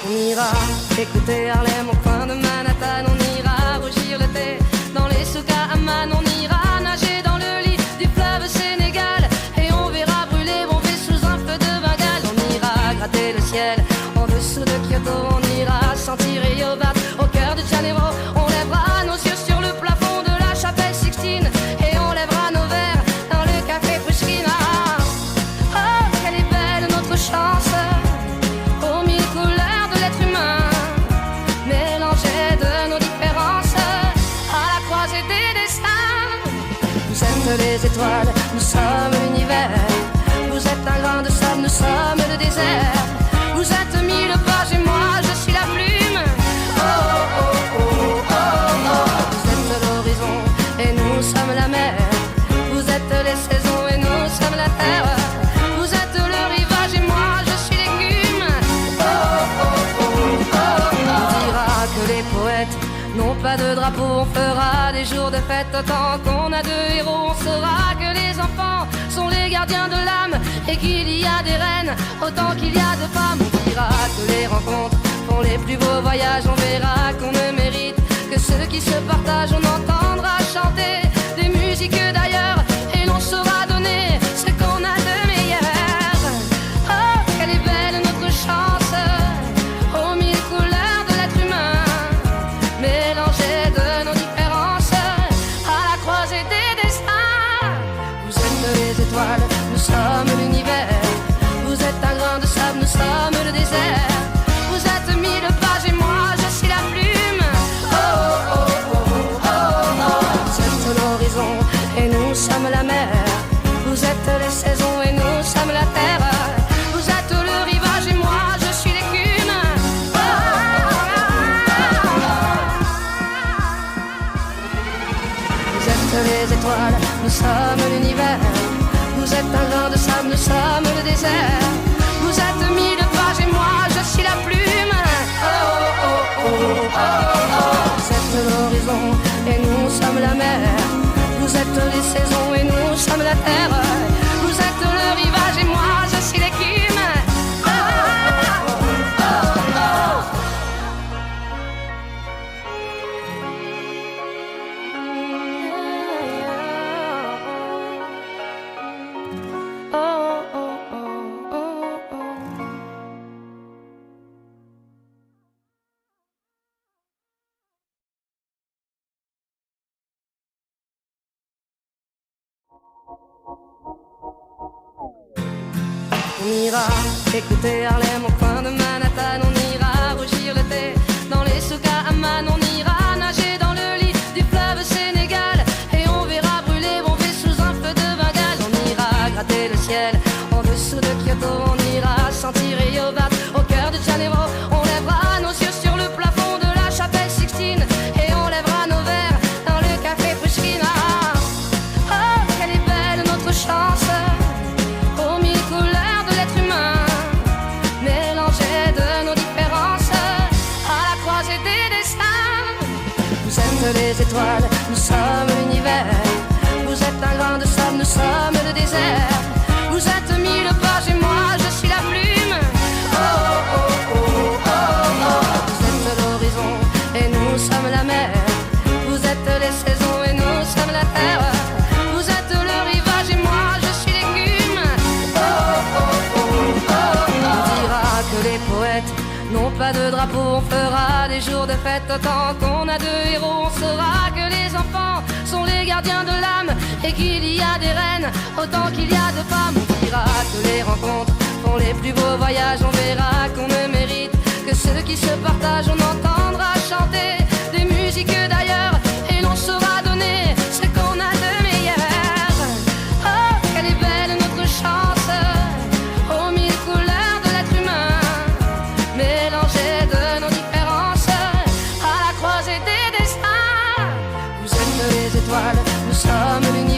On ira écouter Harlem au coin de Manhattan. On ira rougir le thé dans les souks à Amman. On ira nager dans le lit du fleuve Sénégal. Et on verra brûler mon vaisseau sous un feu de Bengale. On ira gratter le ciel en dessous de Kyoto. On ira sentir Rio Bat au cœur de Janeiro. On lèvera nos yeux sur le plafond de la chapelle Sixtine. Et on lèvera nos verres dans le café Pushkin. Oh, quelle est belle notre chance, aux mille couleurs de l'être humain, mélangées de nos différences, à la croisée des destins. Vous êtes les étoiles, nous sommes l'univers. Vous êtes un grain de sable, nous sommes le désert. Vous êtes mille pages et moi je suis la plume. Oh, oh, oh, oh, oh, oh. Vous êtes l'horizon et nous sommes la mer. Vous êtes les saisons et nous sommes la terre. Vous êtes le rivage et moi je suis l'écume. Oh, oh, oh, oh, oh. On dira que les poètes n'ont pas de drapeau. On fera des jours de fête tant qu'on a deux héros. On saura que les enfants sont les gardiens de l'âme et qu'il y a des reines autant qu'il y a de femmes. On dira que les rencontres font les plus beaux voyages. On verra qu'on ne mérite que ceux qui se partagent. On entendra chanter des musiques d'ailleurs et l'on saura donner ce qu'on a de meilleur. Oh, quelle est belle notre chance, aux mille couleurs de l'être humain, mélangées de nos différences, à la croisée des destins. Vous êtes les étoiles, nous sommes l'univers. Vous êtes un grain de sable, nous sommes le désert. Vous êtes mille pages et moi je suis la plume. Oh, oh, oh, oh, oh, oh. Vous êtes l'horizon et nous sommes la mer. Vous êtes les saisons et nous sommes la terre. Vous êtes le rivage et moi je suis l'écume. Oh, oh, oh, oh. Vous êtes les étoiles, nous sommes l'univers. Vous êtes un grain de sable, nous sommes le désert. Vous êtes mille pages et moi je suis la plume. Oh, oh, oh, oh, oh, oh. Vous êtes l'horizon et nous sommes la mer. Vous êtes les saisons et nous sommes la terre. Vous êtes le rivage et moi je suis l'écume. Oh, oh, oh, oh, oh. On ira écouter Harlem au coin de Manhattan. On ira rougir le thé dans les souks à Amman. On ira nager dans le lit du fleuve Sénégal. Et on verra brûler mon vaisseau sous un feu de Bengale. On ira gratter le ciel en dessous de Kyoto. On ira sentir Rio Bat au cœur de Janeiro. On lèvera nos yeux sur le plafond de la chapelle Sixtine. Et on lèvera nos verres dans le café Pushkin. Oh, quelle est belle notre chance, aux mille couleurs de l'être humain, mélangées de nos différences, à la croisée des destins. Vous êtes les étoiles, nous sommes l'univers. Vous êtes un grain de sable, nous sommes le désert. Vous êtes mille pages et moi je suis la plume. Oh, oh, oh, oh, oh, oh. Vous êtes l'horizon et nous sommes la mer. Vous êtes les saisons et nous sommes la terre. Vous êtes le rivage et moi je suis l'écume. Oh, oh, oh, oh, oh. On dira que les poètes n'ont pas de drapeau. On fera des jours de fête tant qu'on a deux héros. On saura que les enfants sont les gardiens de l'âme et qu'il y a des reines autant qu'il y a de femmes. On dira que les rencontres font les plus beaux voyages. On verra qu'on ne mérite que ceux qui se partagent. On entendra chanter des musiques d'ailleurs et l'on saura donner ce qu'on a de meilleur. Oh, quelle est belle notre chance, aux mille couleurs de l'être humain, mélangées de nos différences, à la croisée des destins. Vous êtes les étoiles, nous sommes l'univers.